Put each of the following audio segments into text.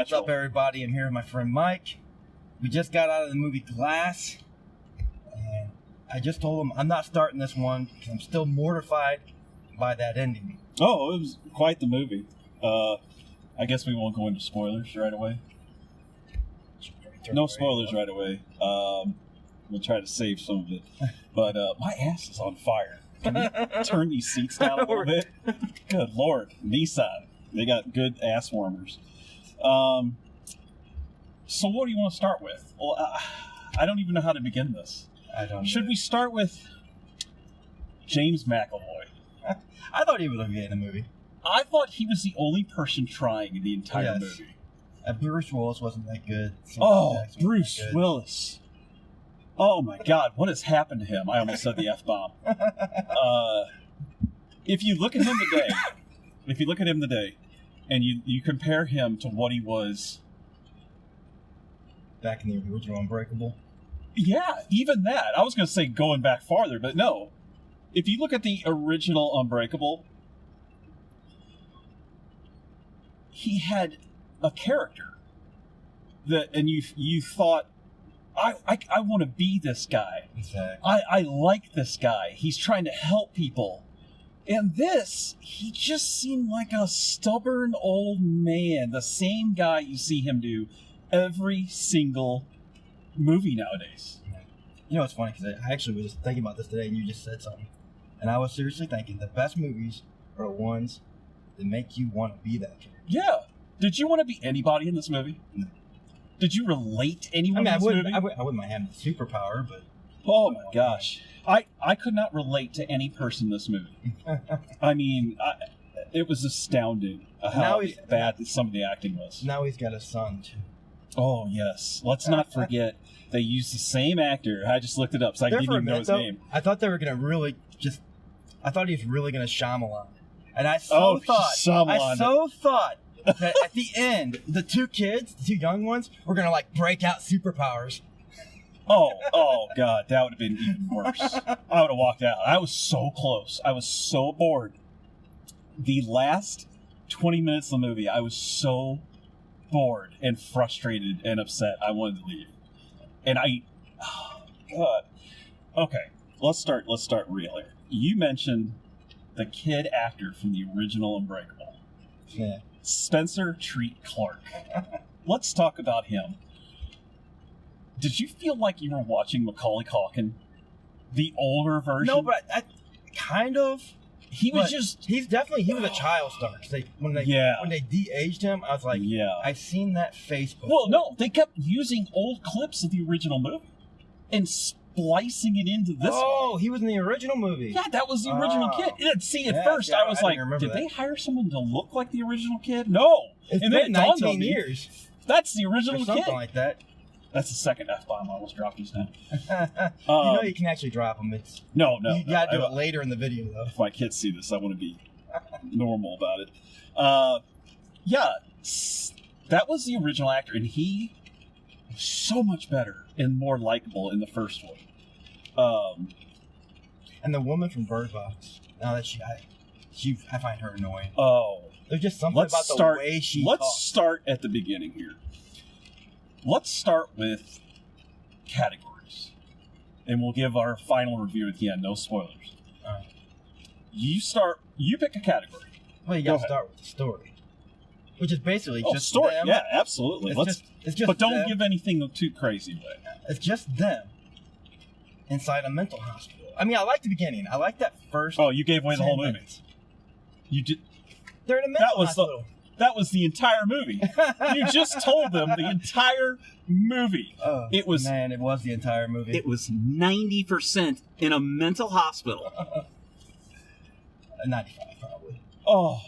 What's up, everybody? I'm here with my friend Mike. We just got out of the movie Glass, and I just told him I'm not starting this one because I'm still mortified by that ending. Oh, it was quite the movie. I guess we won't go into spoilers right away. No spoilers right away. We'll try to save some of it. But my ass is on fire. Can you turn these seats down a little bit? Good Lord. Nissan. They got good ass warmers. So what do you want to start with? Well, I don't even know how to begin this. I don't know. Should we start with James McAvoy? I thought he was okay in the movie. I thought he was the only person trying in the entire movie. Bruce Willis wasn't that good. Bruce Willis. Oh my God, what has happened to him? I almost said the F-bomb. If you look at him today, and you compare him to what he was back in the original Unbreakable. Yeah, even that. I was going to say going back farther, but no. If you look at the original Unbreakable, he had a character and you thought, I want to be this guy. Exactly. I like this guy. He's trying to help people. And this, he just seemed like a stubborn old man. The same guy you see him do every single movie nowadays. You know, it's funny because I actually was thinking about this today and you just said something. And I was seriously thinking the best movies are the ones that make you want to be that character. Yeah. Did you want to be anybody in this movie? No. Did you relate to anyone in this movie? I wouldn't mind having a superpower, but... Oh my gosh. I could not relate to any person in this movie. I mean, it was astounding how bad some of the acting was. Now he's got a son, too. Oh, yes. Let's not forget they used the same actor. I just looked it up, so I didn't even know his name. I thought they were going to really just... I thought he was really going to Shyamalan. And I so thought that at the end, the two young ones, were going to, like, break out superpowers. Oh, God, that would have been even worse. I would have walked out. I was so close. I was so bored. The last 20 minutes of the movie, I was so bored and frustrated and upset. I wanted to leave. And oh, God. Okay, let's start real here. You mentioned the kid actor from the original Unbreakable. Yeah. Spencer Treat Clark. Let's talk about him. Did you feel like you were watching Macaulay Culkin? The older version? No, but I kind of. He was he was a child star. When they de-aged him, I was like, I've seen that face before. Well, no, they kept using old clips of the original movie and splicing it into this one. Oh, he was in the original movie. Yeah, that was the original kid. At first, I was like, did they hire someone to look like the original kid? No. It's been 19 years. That's the original kid. Something like that. That's the second F-bomb I almost dropped just now. You know you can actually drop them. No. You gotta do it later in the video, though. If my kids see this, I want to be normal about it. That was the original actor, and he was so much better and more likable in the first one. And the woman from Bird Box, now that I find her annoying. Oh. There's just something about the way she talks. Let's start at the beginning here. Let's start with categories. And we'll give our final review at the end. No spoilers. All right. You pick a category. Well, you got to start with the story. Which is basically just story. them. Yeah, absolutely. It's just but don't them. give anything too crazy away. It's just them inside a mental hospital. I mean, I like the beginning. I like that first. Oh, you gave away the whole movie. You did. They're in a mental hospital. That was the entire movie. You just told them the entire movie. It was the entire movie. It was 90% in a mental hospital. 95, probably. Oh.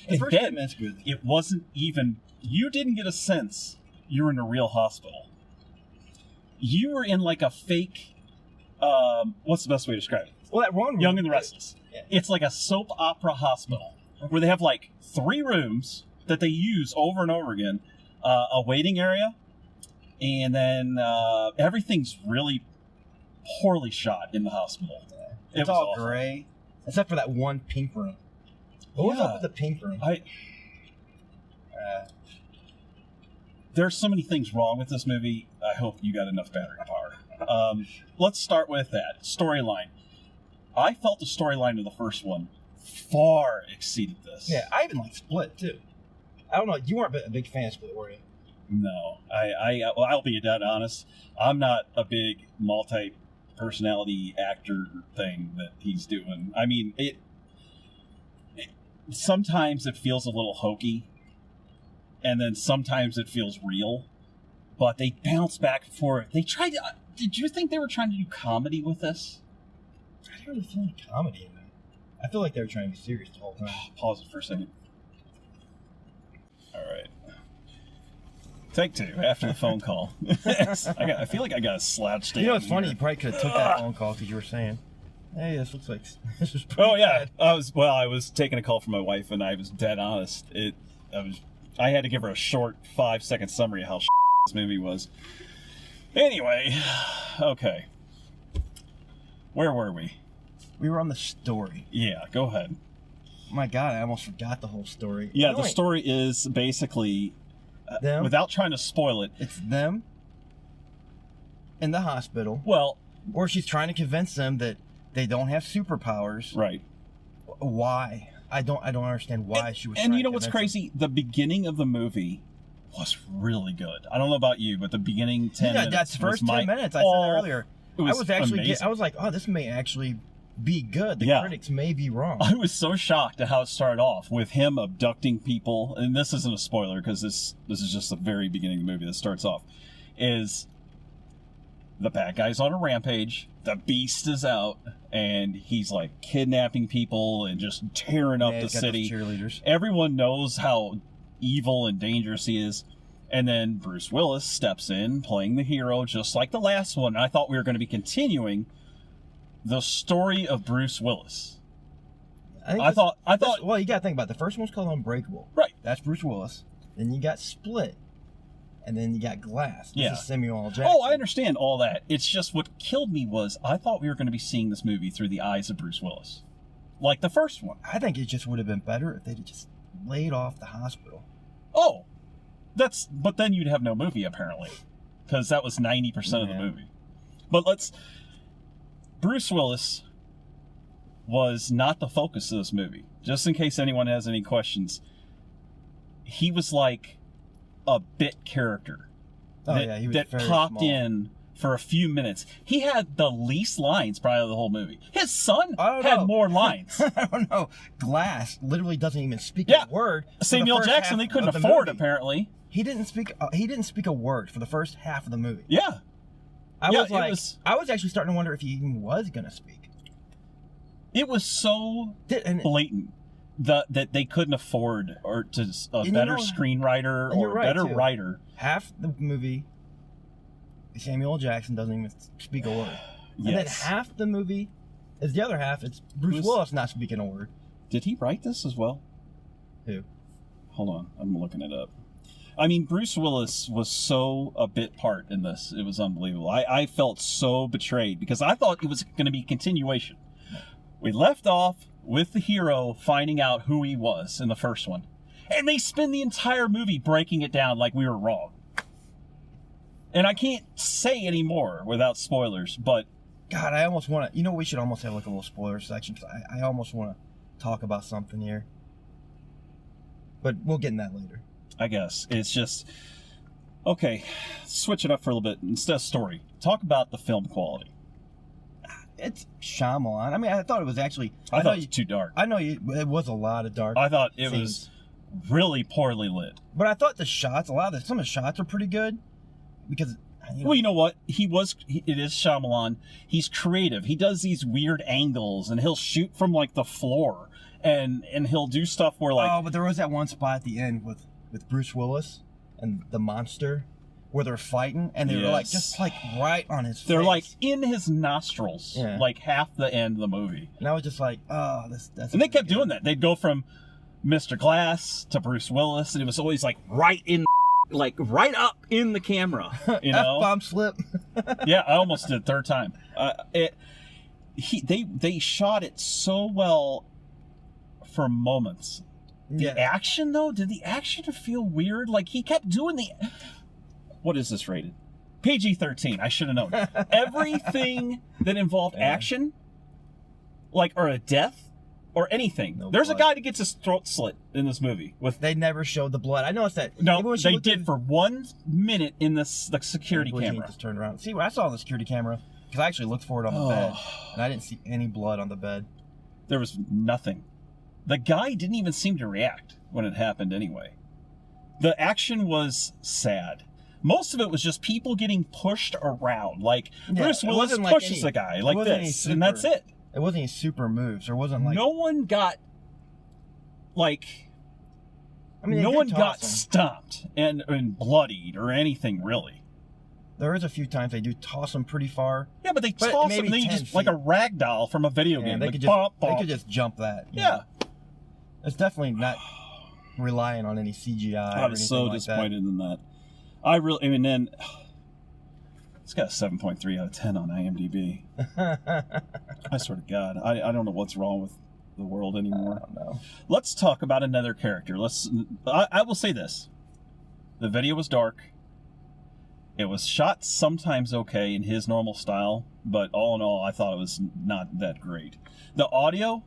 The first 10 minutes good. It wasn't even... You didn't get a sense you were in a real hospital. You were in like a fake... what's the best way to describe it? Well, that one room... Young and the Restless. Yeah. It's like a soap opera hospital where they have like 3 rooms that they use over and over again, a waiting area, and then everything's really poorly shot in the hospital. Yeah. It's all awful. Gray, except for that one pink room. What was up with the pink room? there's so many things wrong with this movie. I hope you got enough battery power. Let's start with that storyline. I felt the storyline of the first one far exceeded this. Yeah, I even like Split too. I don't know. You weren't a big fan of Split, were you? No, well, I'll be dead honest. I'm not a big multi-personality actor thing that he's doing. I mean, it sometimes it feels a little hokey, and then sometimes it feels real. But they bounce back and forth. They tried to. Did you think they were trying to do comedy with this? I didn't really feel any comedy in it. I feel like they were trying to be serious the whole time. Pause it for a second. All right. Take two after the phone call. I feel like I got a slouch down. You know, it's funny. Here. You probably could have took that phone call because you were saying, "Hey, this looks like this is pretty Oh yeah, bad." I was taking a call from my wife, and I was dead honest. I had to give her a short 5-second summary of how this movie was. Anyway, okay. Where were we? We were on the story. Yeah, go ahead. My God, I almost forgot the whole story. Yeah, the story is basically, them, without trying to spoil it, it's them in the hospital. Well, or she's trying to convince them that they don't have superpowers. Right. Why? I don't understand why she was. And you know what's crazy? The beginning of the movie was really good. I don't know about you, but the beginning 10 minutes. That's the first 10 minutes. I said that earlier. I was like, oh, this may actually be good. The critics may be wrong. I was so shocked at how it started off with him abducting people, and this isn't a spoiler because this is just the very beginning of the movie that starts off. Is the bad guy's on a rampage, the beast is out, and he's like kidnapping people and just tearing up the city. Cheerleaders. Everyone knows how evil and dangerous he is. And then Bruce Willis steps in, playing the hero, just like the last one. And I thought we were going to be continuing the story of Bruce Willis. I thought. Well, you got to think about it. The first one's called Unbreakable. Right. That's Bruce Willis. Then you got Split. And then you got Glass. This is Samuel L. Jackson. Oh, I understand all that. It's just what killed me was I thought we were going to be seeing this movie through the eyes of Bruce Willis. Like the first one. I think it just would have been better if they'd just laid off the hospital. Oh. But then you'd have no movie, apparently. Because that was 90% of the movie. But Bruce Willis was not the focus of this movie. Just in case anyone has any questions. He was like a bit character. He was that very popped small. in for a few minutes. He had the least lines probably of the whole movie. His son had had more lines. I don't know. Glass literally doesn't even speak a word. Samuel Jackson, they couldn't afford, apparently. He didn't speak a word for the first half of the movie. Yeah. I was actually starting to wonder if he even was going to speak. It was so blatant that they couldn't afford a better screenwriter or a better writer. Half the movie, Samuel L. Jackson doesn't even speak a word. Yes. And then half the movie is the other half. It's Bruce Willis not speaking a word. Did he write this as well? Who? Hold on, I'm looking it up. I mean, Bruce Willis was so a bit part in this. It was unbelievable. I felt so betrayed because I thought it was going to be a continuation. We left off with the hero finding out who he was in the first one. And they spend the entire movie breaking it down like we were wrong. And I can't say any more without spoilers, but... God, I almost want to... You know, we should almost have like a little spoiler section because I almost want to talk about something here. But we'll get in that later. I guess. It's just... Okay, switch it up for a little bit. Instead of story, talk about the film quality. It's Shyamalan. I mean, I thought it was actually... I thought it was too dark. I know it was a lot of dark I thought it scenes. Was really poorly lit. But I thought the shots, some of the shots are pretty good. Because... Well, you know what? It is Shyamalan. He's creative. He does these weird angles, and he'll shoot from, like, the floor. And he'll do stuff where, like... Oh, but there was that one spot at the end with Bruce Willis and the monster where they're fighting, and they were like just like right on his face. They're like in his nostrils, like half the end of the movie. And I was just like, oh, that's. And they kept doing that. They'd go from Mr. Glass to Bruce Willis, and it was always like right up in the camera. You know, F-bomb slip. Yeah, I almost did third time. They shot it so well for moments. The action, though, did the action feel weird? Like, he kept doing What is this rated? PG-13. I should have known. Everything that involved action, like, or a death, or anything. No There's blood. A guy that gets his throat slit in this movie. They never showed the blood. I noticed that. No, they did for 1 minute in the security camera. Just turned around. See, I saw on the security camera, because I actually looked for it on the bed, and I didn't see any blood on the bed. There was nothing. The guy didn't even seem to react when it happened anyway. The action was sad. Most of it was just people getting pushed around. Like, Bruce Willis pushes a guy like this, and that's it. It wasn't any super moves. There wasn't like... No one got, like... I mean, no one got stomped and bloodied or anything, really. There is a few times they do toss them pretty far. Yeah, but they toss them and then you just... Like a rag doll from a video game. They, like, they could just jump that. Yeah. Know? It's definitely not relying on any CGI I was so disappointed in that. I mean, then... It's got a 7.3 out of 10 on IMDb. I swear to God, I don't know what's wrong with the world anymore. I don't know. Let's talk about another character. I will say this. The video was dark. It was shot sometimes okay in his normal style, but all in all, I thought it was not that great. The audio,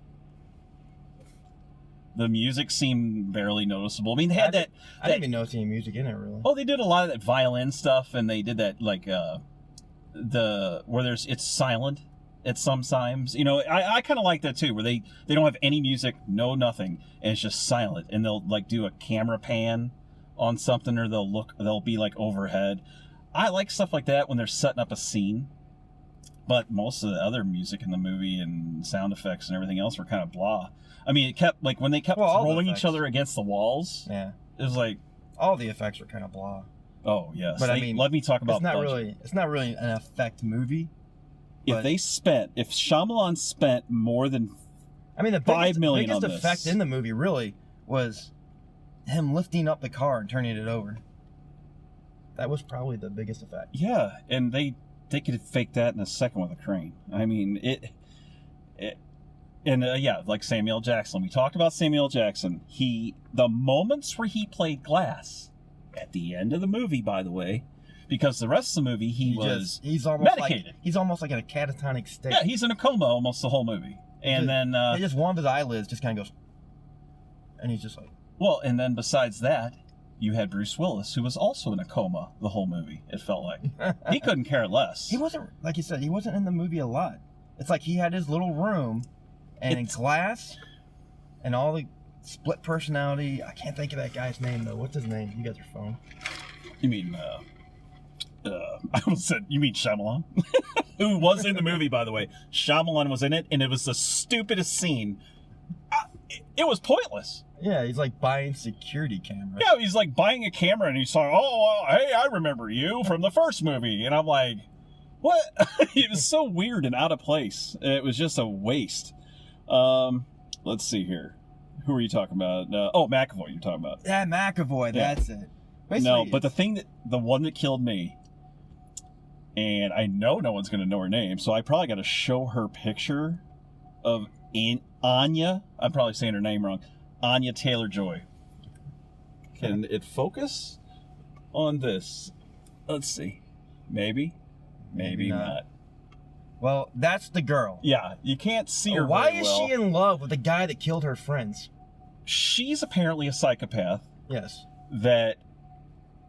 the music seamed barely noticeable. I mean, they had I didn't even notice any music in it, really. Oh, they did a lot of that violin stuff, and they did that, like, where it's silent at some times. You know, I kind of like that too, where they don't have any music, no nothing, and it's just silent, and they'll like do a camera pan on something, or they'll be like overhead. I like stuff like that when they're setting up a scene, but most of the other music in the movie and sound effects and everything else were kind of blah. I mean, it kept, like, when they kept throwing each other against the walls, it was like... All the effects were kind of blah. Oh, yes. But I mean, let me talk about it's not really an effect movie. If Shyamalan spent more than $5 million on this... The biggest effect in the movie, really, was him lifting up the car and turning it over. That was probably the biggest effect. Yeah, and they could fake that in a second with a crane. I mean, like Samuel Jackson. We talked about Samuel Jackson. The moments where he played Glass, at the end of the movie, by the way, because the rest of the movie he's almost medicated. He's almost like in a catatonic state. Yeah, he's in a coma almost the whole movie. And then... just one of his eyelids just kind of goes... And he's just like... Well, and then besides that, you had Bruce Willis, who was also in a coma the whole movie, it felt like. He couldn't care less. He wasn't, like you said, he wasn't in the movie a lot. It's like he had his little room, and in Glass, and all the split personality. I can't think of that guy's name, though. What's his name? You got your phone. You mean, I almost said, you mean Shyamalan? Who was in the movie, by the way. Shyamalan was in it, and it was the stupidest scene. It was pointless. Yeah, he's like buying security cameras. Yeah, he's like buying a camera, and he's like, hey, I remember you from the first movie. And I'm like, what? It was so weird and out of place. It was just a waste. Let's see here. Who are you talking about? McAvoy you're talking about. Yeah, McAvoy, that's it. Basically, no, but the one that killed me, and I know no one's going to know her name, so I probably got to show her picture of Anya. I'm probably saying her name wrong. Anya Taylor-Joy. Can it focus on this? Let's see. Maybe not. Well, that's the girl. Yeah, you can't see her. Why is she in love with the guy that killed her friends? She's apparently a psychopath. Yes. That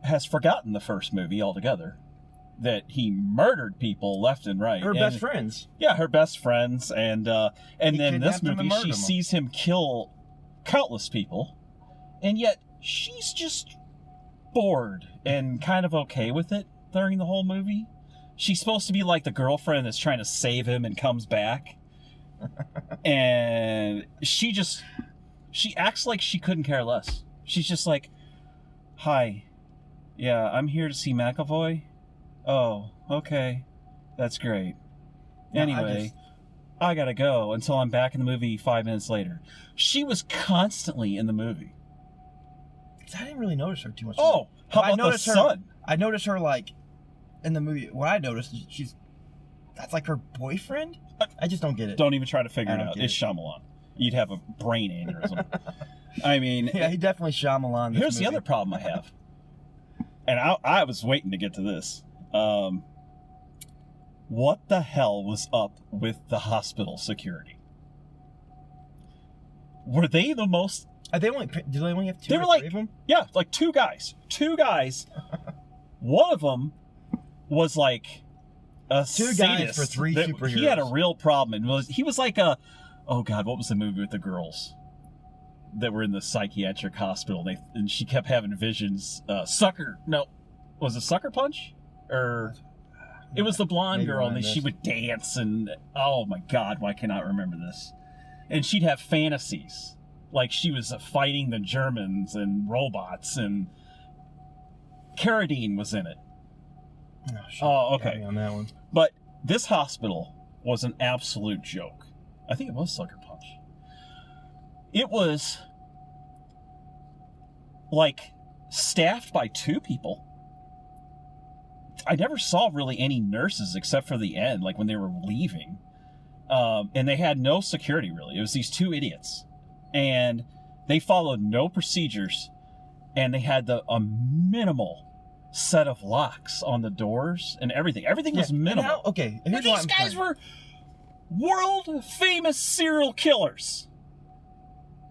has forgotten the first movie altogether. That he murdered people left and right. Her best friends. Yeah, her best friends, and then this movie she sees him kill countless people, and yet she's just bored and kind of okay with it during the whole movie. She's supposed to be like the girlfriend that's trying to save him and comes back, and she acts like she couldn't care less. She's just like, hi, yeah, I'm here to see McAvoy. Oh, okay. That's great. Anyway, I gotta go until I'm back in the movie 5 minutes later. She was constantly in the movie. I didn't really notice her too much. Oh, how about the son? I noticed her, like, in the movie. What I noticed is that's like her boyfriend? I just don't get it. Don't even try to figure it out. It's Shyamalan. You'd have a brain aneurysm. I mean... Yeah, he definitely Shyamalan. Here's the other problem I have. and I was waiting to get to this. What the hell was up with the hospital security? Were they the most... Do they only have two they were or like, three of them? Yeah, like two guys. One of them was like a two sadist. Guys for three superheroes. He had a real problem. He was like a... Oh, God, what was the movie with the girls that were in the psychiatric hospital? And she kept having visions. Sucker... No. Was it Sucker Punch? Or... It was the blonde girl, and she would dance, and... Oh, my God, why can't I remember this? And she'd have fantasies. Like she was fighting the Germans and robots, and Carradine was in it. Oh, okay. On that one. But this hospital was an absolute joke. I think it was Sucker Punch. It was like staffed by two people. I never saw really any nurses except for the end, like when they were leaving. And they had no security, really. It was these two idiots. And they followed no procedures. And they had a minimal set of locks on the doors and everything. Everything was minimal. Okay. And these guys were world-famous serial killers.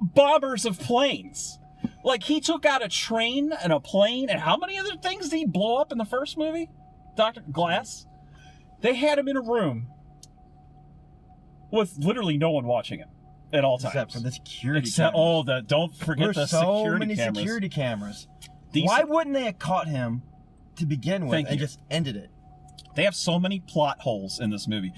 Bombers of planes. Like, he took out a train and a plane, and how many other things did he blow up in the first movie? Dr. Glass? They had him in a room with literally no one watching him at all times. Except for the security cameras. Don't forget the security cameras. So many security cameras. These, why wouldn't they have caught him to begin with and just ended it? They have so many plot holes in this movie.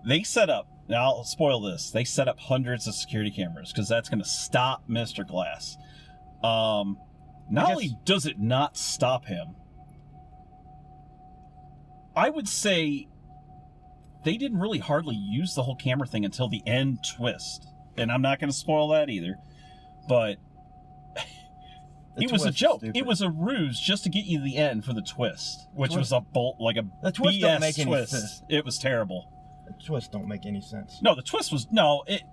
They set up, now I'll spoil this, they set up hundreds of security cameras because that's going to stop Mr. Glass. Not only does it not stop him, I would say they didn't really hardly use the whole camera thing until the end twist. And I'm not going to spoil that either. But it was a joke. It was a ruse just to get you to the end for the twist, which was a the twist BS don't make any twist. sense. It was terrible. The twist don't make any sense. No, the twist was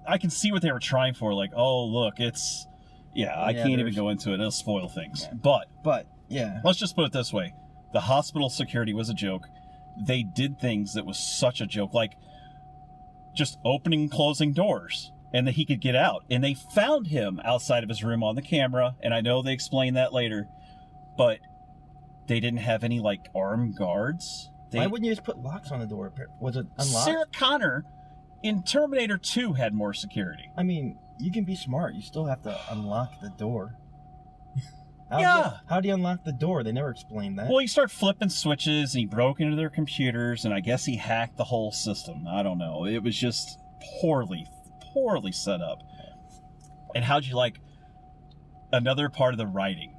I can see what they were trying for. Like, oh look, it's I can't even go into it. It'll spoil things. Yeah. But yeah, let's just put it this way: the hospital security was a joke. They did things that was such a joke, like just opening and closing doors, and that he could get out. And they found him outside of his room on the camera, and I know they explained that later, but they didn't have any, like, armed guards. Why wouldn't you just put locks on the door? Was it unlocked? Sarah Connor in Terminator 2 had more security. I mean, you can be smart. You still have to unlock the door. How do you unlock the door? They never explained that. Well, he started flipping switches, and he broke into their computers, and I guess he hacked the whole system. I don't know. It was just poorly set up. And how'd you like... Another part of the writing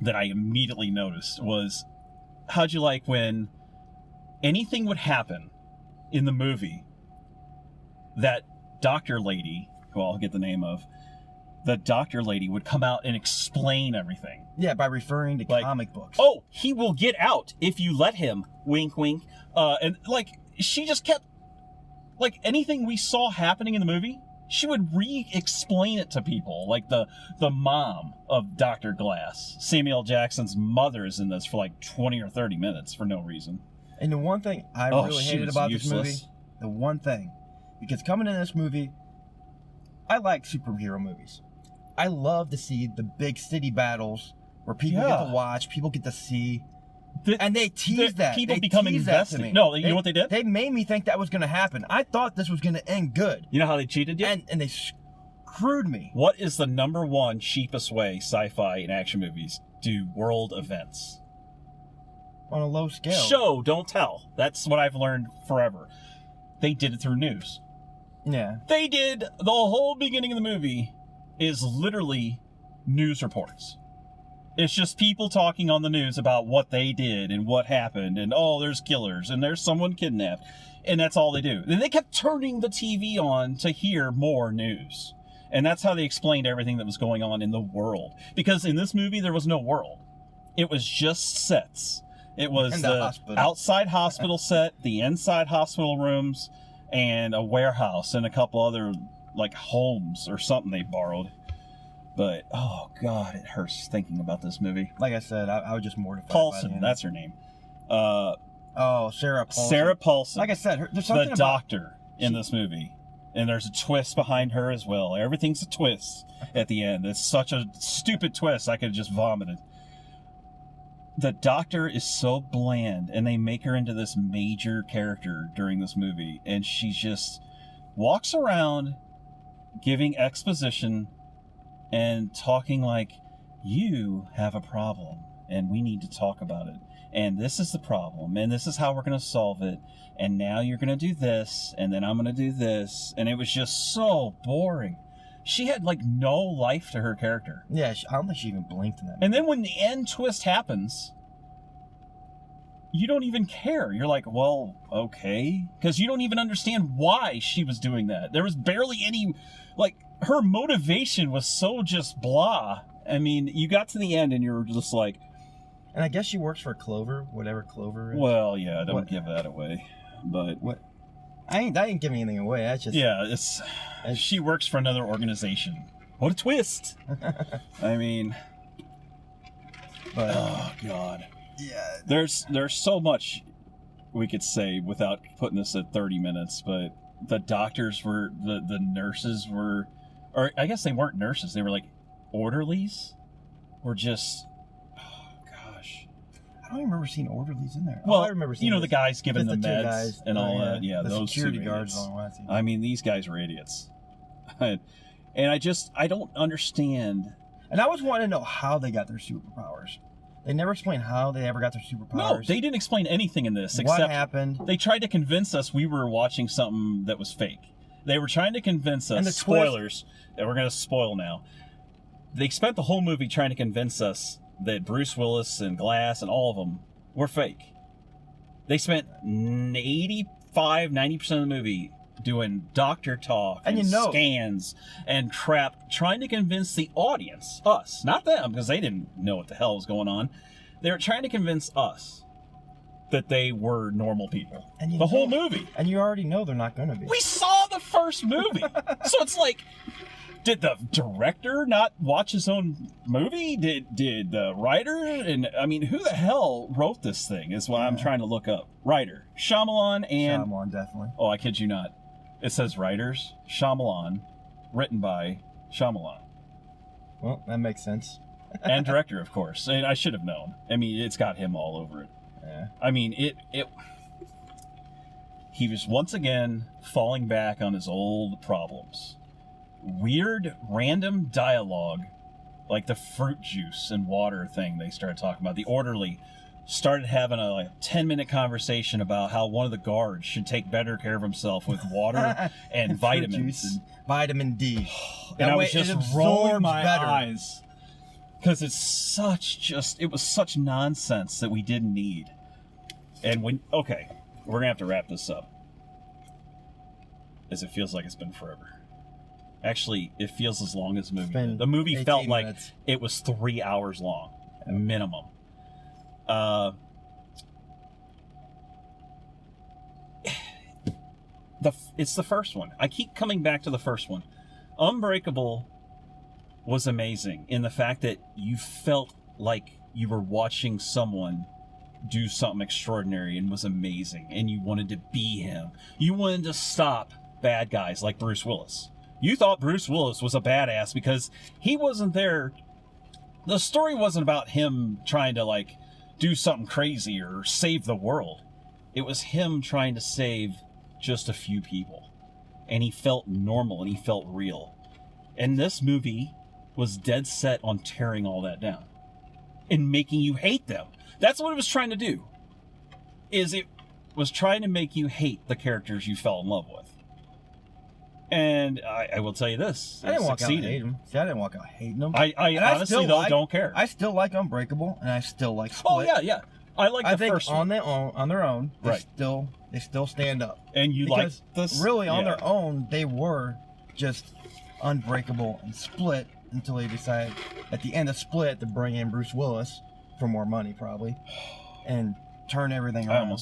that I immediately noticed was, how'd you like when anything would happen in the movie, that doctor lady, who I'll get the name of, the doctor lady would come out and explain everything. Yeah, by referring to comic books. Oh, he will get out if you let him. Wink, wink. And, like, she just kept... Like, anything we saw happening in the movie, she would re-explain it to people. Like, the mom of Dr. Glass, Samuel Jackson's mother, is in this for, like, 20 or 30 minutes for no reason. And the one thing I really hated about this movie, the one thing, because coming in this movie, I like superhero movies. I love to see the big city battles where people get to watch, people get to see. And they tease that. People become invested. No, you know what they did? They made me think that was going to happen. I thought this was going to end good. You know how they cheated you? And they screwed me. What is the number one cheapest way sci-fi and action movies do world events? On a low scale. Show, don't tell. That's what I've learned forever. They did it through news. Yeah. They did the whole beginning of the movie is literally news reports. It's just people talking on the news about what they did and what happened, and there's killers and there's someone kidnapped, and that's all they do. And they kept turning the TV on to hear more news. And that's how they explained everything that was going on in the world. Because in this movie, there was no world. It was just sets. It was the outside hospital set, the inside hospital rooms, and a warehouse and a couple other, like, homes or something they borrowed. But, oh, God, it hurts thinking about this movie. Like I said, I was just mortified. Paulson, that's her name. Sarah Paulson. Sarah Paulson. Like I said, there's something the doctor in this movie. And there's a twist behind her as well. Everything's a twist at the end. It's such a stupid twist, I could have just vomited. The doctor is so bland, and they make her into this major character during this movie. And she just walks around giving exposition and talking like, you have a problem, and we need to talk about it. And this is the problem, and this is how we're going to solve it. And now you're going to do this, and then I'm going to do this. And it was just so boring. She had, like, no life to her character. Yeah, I don't think she even blinked in that movie. And then when the end twist happens, you don't even care. You're like, well, okay. Because you don't even understand why she was doing that. There was barely any, like, her motivation was so just blah. I mean, you got to the end, and you're just like... And I guess she works for Clover, whatever Clover is. Well, yeah, don't give that away. But what? I ain't giving anything away. That's just she works for another organization. What a twist! I mean, but oh god, yeah. There's so much we could say without putting this at 30 minutes. But the doctors were the nurses were, or I guess they weren't nurses. They were like orderlies. Were just. I don't even remember seeing orderlies in there. Well, I remember seeing the guys giving the meds guys, and all that. Yeah, the those security guards. idiots. I mean, these guys were idiots. And I don't understand. And I was wanting to know how they got their superpowers. They never explained how they ever got their superpowers. No, they didn't explain anything in this. What except happened? They tried to convince us we were watching something that was fake. They were trying to convince us, and the spoilers, that we're going to spoil now. They spent the whole movie trying to convince us that Bruce Willis and Glass and all of them were fake. They spent 90% of the movie doing doctor talk and scans and crap, trying to convince the audience, us, not them, because they didn't know what the hell was going on. They were trying to convince us that they were normal people. And the whole movie. And you already know they're not going to be. We saw the first movie. So it's like, did the director not watch his own movie? Did the writer? And I mean, who the hell wrote this thing is what I'm trying to look up. Writer. Shyamalan and... Shyamalan, definitely. Oh, I kid you not. It says writers, Shyamalan, written by Shyamalan. Well, that makes sense. And director, of course. And I should have known. I mean, it's got him all over it. Yeah. I mean, he was once again falling back on his old problems. Weird, random dialogue, like the fruit juice and water thing they started talking about. The orderly started having a 10-minute conversation about how one of the guards should take better care of himself with water and vitamins. And vitamin D. And I was just rolling my eyes. Because it was such nonsense that we didn't need. And we're going to have to wrap this up. As it feels like it's been forever. Actually, it feels as long as the movie did. The movie felt like it was 3 hours long, minimum. It's the first one. I keep coming back to the first one. Unbreakable was amazing in the fact that you felt like you were watching someone do something extraordinary and was amazing, and you wanted to be him. You wanted to stop bad guys like Bruce Willis. You thought Bruce Willis was a badass because he wasn't there. The story wasn't about him trying to do something crazy or save the world. It was him trying to save just a few people. And he felt normal and he felt real. And this movie was dead set on tearing all that down and making you hate them. That's what it was trying to do. It was trying to make you hate the characters you fell in love with. And I will tell you this. I didn't walk out hating them. See, I didn't walk out hating them. I honestly, don't care. I still like Unbreakable, and I still like Split. Oh, yeah. I like the first one. On their own, they still stand up. And you like this? Really, on their own, they were just Unbreakable and Split until they decided at the end of Split to bring in Bruce Willis for more money, probably, and turn everything around.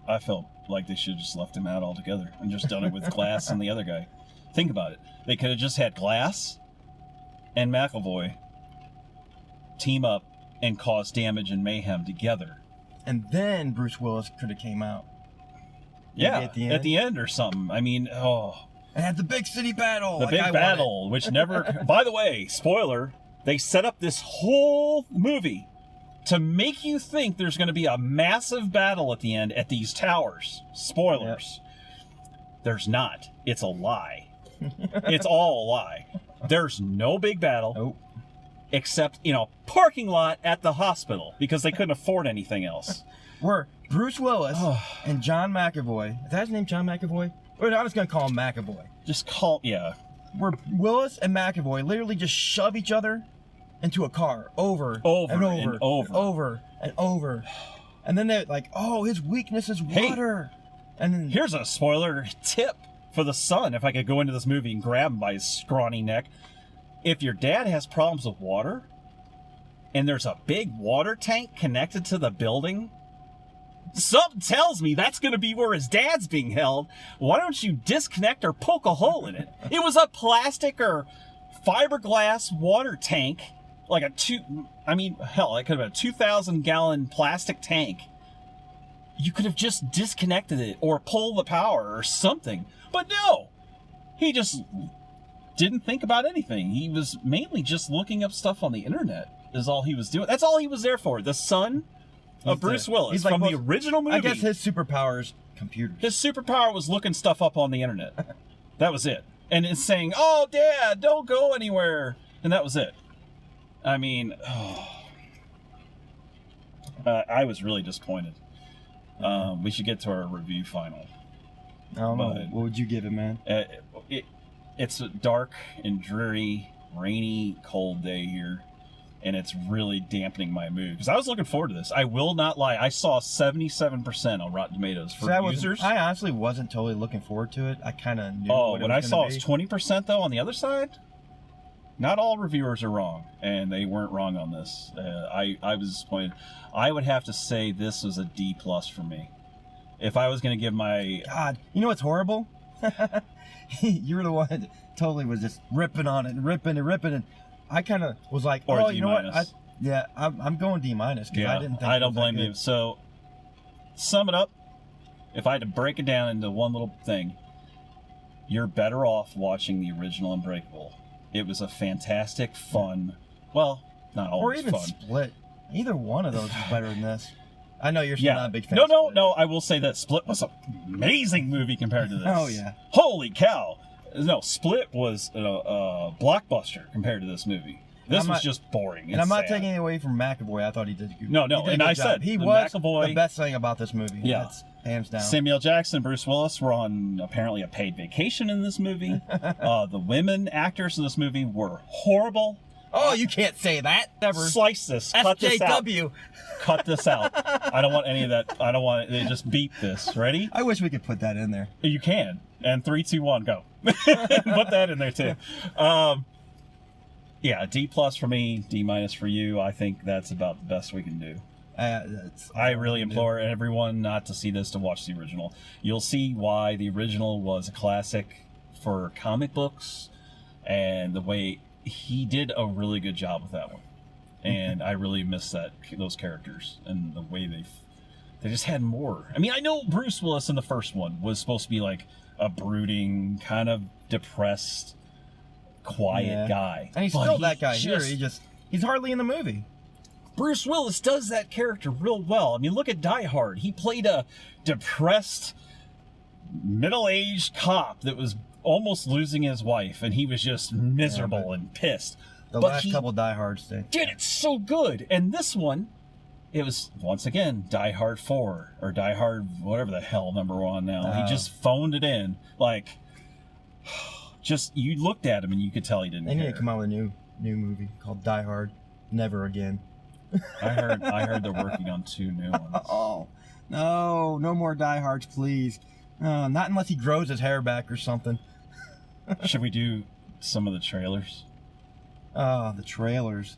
I felt like they should have just left him out altogether and just done it with Glass and the other guy. Think about it. They could have just had Glass and McAvoy team up and cause damage and mayhem together. And then Bruce Willis could have came out. Yeah, at the end or something. I mean, And had the big city battle. The big battle, which never... By the way, spoiler, they set up this whole movie to make you think there's going to be a massive battle at the end at these towers. Spoilers. Yep. There's not. It's a lie. It's all a lie. There's no big battle. Nope. Except, parking lot at the hospital because they couldn't afford anything else. Where Bruce Willis and John McAvoy... Is that his name, John McAvoy? Or I'm just going to call him McAvoy. Yeah. Where Willis and McAvoy literally just shove each other into a car over and over. And then they're like, his weakness is water. And then, here's a spoiler tip for the son, if I could go into this movie and grab him by his scrawny neck. If your dad has problems with water, and there's a big water tank connected to the building, something tells me that's going to be where his dad's being held. Why don't you disconnect or poke a hole in it? It was a plastic or fiberglass water tank, like it could have been a 2,000-gallon plastic tank. You could have just disconnected it or pulled the power or something. But no, he just didn't think about anything. He was mainly just looking up stuff on the internet is all he was doing. That's all he was there for. The son of Bruce Willis from the original movie. I guess his superpower is computers. His superpower was looking stuff up on the internet. That was it. And it's saying, "Oh, Dad, don't go anywhere." And that was it. I mean, I was really disappointed. We should get to our review final. I don't know. What would you give it, man? It's a dark and dreary, rainy, cold day here. And it's really dampening my mood. Because I was looking forward to this. I will not lie. I saw 77% on Rotten Tomatoes for users. I honestly wasn't totally looking forward to it. I kind of knew what I saw was 20%, though, on the other side. Not all reviewers are wrong. And they weren't wrong on this. I was disappointed. I would have to say this was a D+ for me. If I was going to give my... God, you know what's horrible? You're the one that totally was just ripping on it and ripping. And I kind of was like, you know what? I'm going D- because I didn't think I don't blame you. So, sum it up. If I had to break it down into one little thing, you're better off watching the original Unbreakable. It was a fantastic, fun, well, not always fun. Or even Split. Either one of those is better than this. I know you're still not a big fan. No. I will say that Split was an amazing movie compared to this. Oh, yeah. Holy cow. No, Split was a blockbuster compared to this movie. This was just boring. And I'm not taking it away from McAvoy. I thought he did good. No, and I said he was McAvoy, the best thing about this movie. Yeah. That's hands down. Samuel Jackson and Bruce Willis were on apparently a paid vacation in this movie. The women actors in this movie were horrible. Oh, you can't say that. Never. Slice this. Cut this out. SJW. Cut this out. I don't want any of that. I don't want it. Just beep this. Ready? I wish we could put that in there. You can. And 3, 2, 1, go. Put that in there too. Yeah, D+ for me, D- for you. I think that's about the best we can do. I really implore everyone not to see this, to watch the original. You'll see why the original was a classic for comic books, and the way he did a really good job with that one. And I really miss those characters and the way they just had more. I mean, I know Bruce Willis in the first one was supposed to be like a brooding, kind of depressed, quiet guy. And he's still that guy here. He's hardly in the movie. Bruce Willis does that character real well. I mean, look at Die Hard. He played a depressed, middle-aged cop that was almost losing his wife, and he was just miserable and pissed. The last couple Die Hards did it so good. And this one, it was, once again, Die Hard 4, or Die Hard, whatever the hell number we're on now. He just phoned it in. Like, you looked at him and you could tell he didn't care. They need to come out with a new movie called Die Hard Never Again. I heard they're working on 2 new ones. Oh, no more Die Hards, please. Not unless he grows his hair back or something. Should we do some of the trailers? Oh, the trailers.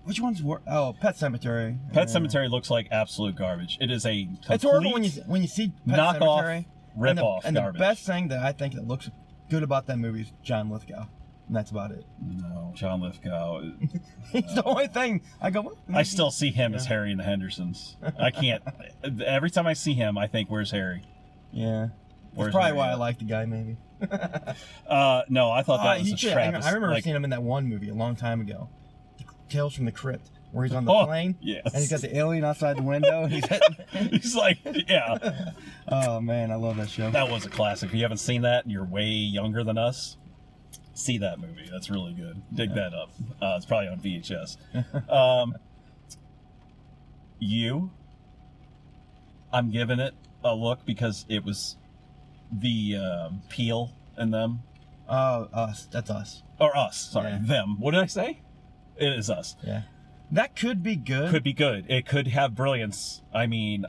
Which ones were? Oh, Pet Sematary. Pet Sematary looks like absolute garbage. It is a complete It's horrible when you see Pet Sematary. Rip-off and garbage. The best thing that I think that looks good about that movie is John Lithgow. And that's about it. No, John Lithgow. He's the only thing. I go, well, I still see him as Harry and the Hendersons. I can't. Every time I see him, I think, where's Harry? Yeah. Where's That's probably Harry why at? I like the guy, maybe. No, I thought that was a Travis. I remember seeing him in that one movie a long time ago, Tales from the Crypt, where he's on the plane. Yes. And he's got the alien outside the window. And He's like, yeah. Oh, man, I love that show. That was a classic. If you haven't seen that and you're way younger than us, see that movie. That's really good. Dig that up. It's probably on VHS. I'm giving it a look because it was the Peel and them. Oh, us. That's us. Or us. Sorry. Yeah. Them. What did I say? It is us. Yeah. That could be good. Could be good. It could have brilliance. I mean,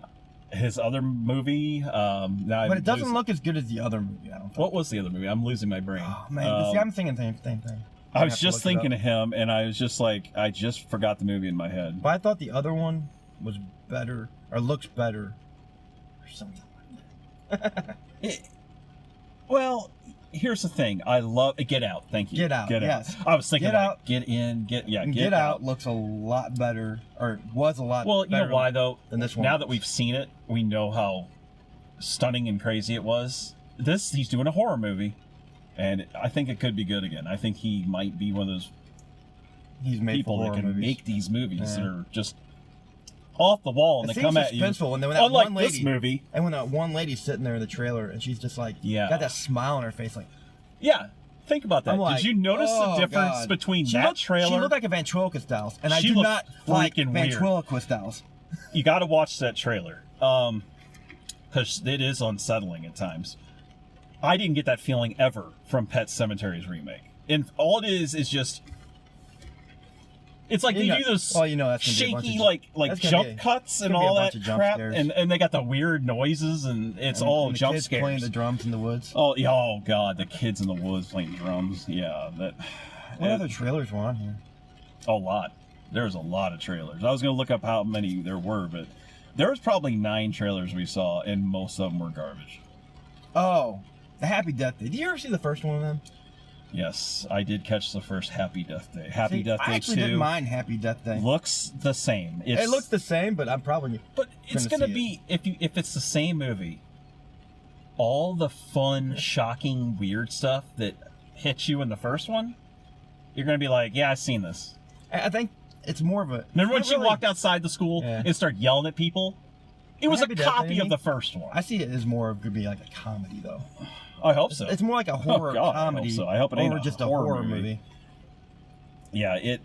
his other movie. But it doesn't look as good as the other movie, I don't think. What was the other movie? I'm losing my brain. Oh, man. See, I'm thinking the same thing. I was just thinking of him, and I was just like, I just forgot the movie in my head. But I thought the other one was better, or looks better, or something like that. Well, here's the thing. I love Get Out. Thank you. Get Out, yes. I was thinking Get Out. Get In. Get Out looks a lot better, or was a lot Well, better. you know why, though? Than this one. Now that we've seen it, we know how stunning and crazy it was. He's doing a horror movie, and I think it could be good again. I think he might be one of those people that can make these movies that are just off the wall, and they come at you. When that Unlike one lady, this movie. And when that one lady's sitting there in the trailer, and she's just like, got that smile on her face, like, yeah. Think about that. Like, did you notice the difference between that trailer? She looked like a ventriloquist dolls, and I She do looked not like freaking weird. ventriloquist dolls. You got to watch that trailer, because it is unsettling at times. I didn't get that feeling ever from Pet Sematari's remake, and all it is just. It's like they do those that's shaky like jump cuts and all that crap, and they got the weird noises, and it's all jump kids scares. Playing the drums in the woods. Oh, oh God, the kids in the woods playing drums. Yeah, that. What other trailers were on here? A lot. There's a lot of trailers. I was going to look up how many there were, but there was probably 9 trailers we saw, and most of them were garbage. Oh, the Happy Death Day. Did you ever see the first one of them? Yes, I did catch the first Happy Death Day. Happy Death Day 2. I actually didn't mind Happy Death Day. Looks the same. It looks the same, but I'm probably. But it's going to be if it's the same movie. All the fun, shocking, weird stuff that hits you in the first one, you're going to be like, yeah, I've seen this. I think it's more of a. Remember when she walked outside the school and started yelling at people? It was a copy of the first one. I see it as more of could be like a comedy though. I hope so. It's more like a horror comedy. I hope so. I hope it ain't over just a horror movie. Yeah,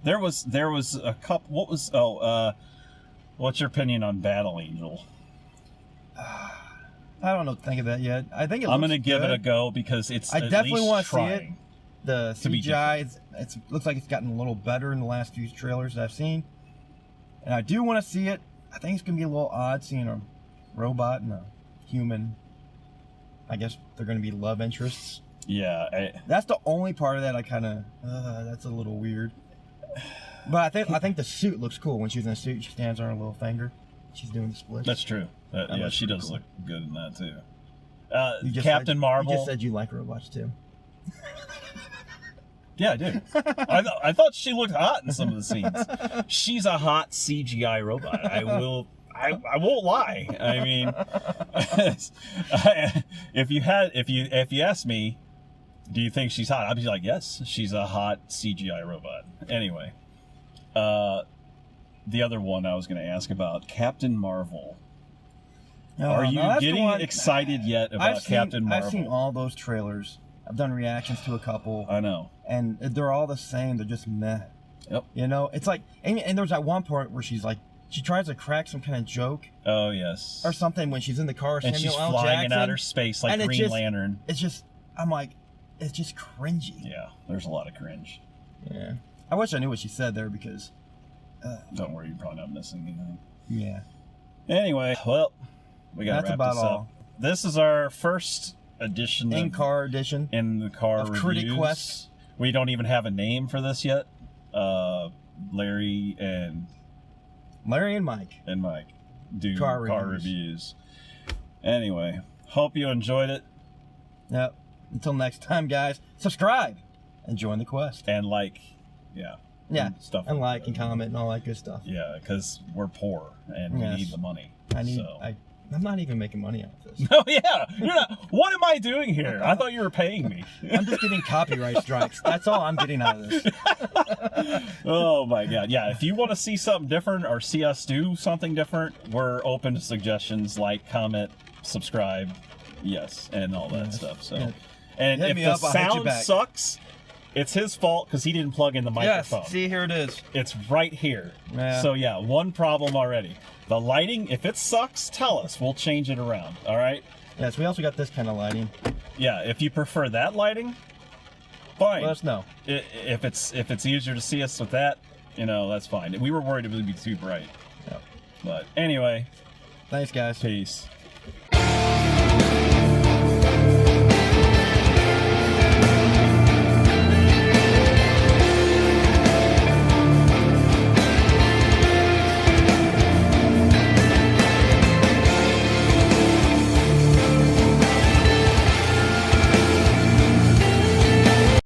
there was a couple. What was what's your opinion on Battle Angel? I don't know. Think of that yet. I think I'm going to give it a go because it's. I definitely want to see it. The CGI looks like it's gotten a little better in the last few trailers that I've seen, and I do want to see it. I think it's going to be a little odd seeing a robot and a human. I guess they're going to be love interests. Yeah, that's the only part of that I kind of. That's a little weird. But I think the suit looks cool. When she's in the suit, she stands on her little finger. She's doing the splits. That's true. Yeah, she does look good in that too. Captain Marvel. You just said you like robots too. Yeah, I do. I thought she looked hot in some of the scenes. She's a hot CGI robot. I won't lie. I mean, if you asked me, do you think she's hot? I'd be like, yes, she's a hot CGI robot. Anyway, the other one I was going to ask about, Captain Marvel. Are you getting excited yet about Captain Marvel? I've seen all those trailers. I've done reactions to a couple. I know. And they're all the same. They're just meh. Yep. You know, it's like, and there's that one part where she's like, she tries to crack some kind of joke. Oh, yes. Or something when she's in the car. And she's flying in outer space like Green Lantern. It's just, I'm like, it's just cringy. Yeah, there's a lot of cringe. Yeah. I wish I knew what she said there because... Don't worry, you're probably not missing anything. Yeah. Anyway, well, we got to wrap this up. All. This is our first edition. In-car edition. In-the-car of reviews. Critic Quest. We don't even have a name for this yet. Larry and Mike do car reviews. Anyway, hope you enjoyed it. Yep. Until next time, guys, subscribe and join the quest. And yeah. Yeah, stuff and like and comment and all that good stuff. Yeah, because we're poor and we need the money. I'm not even making money out of this. Oh yeah, you're not. What am I doing here? I thought you were paying me. I'm just getting copyright strikes. That's all I'm getting out of this. Oh my god, yeah. If you want to see something different or see us do something different, we're open to suggestions. Like, comment, subscribe, yes, and all that stuff. So, and if the sound sucks, it's his fault because he didn't plug in the microphone. Yes, see, here it is. It's right here. Yeah. So yeah, one problem already. The lighting, if it sucks, tell us. We'll change it around. All right. Yes, we also got this kind of lighting. Yeah, if you prefer that lighting, fine. Let us know. If it's easier to see us with that, that's fine. We were worried it would be too bright. Yeah. But anyway. Thanks, guys. Peace.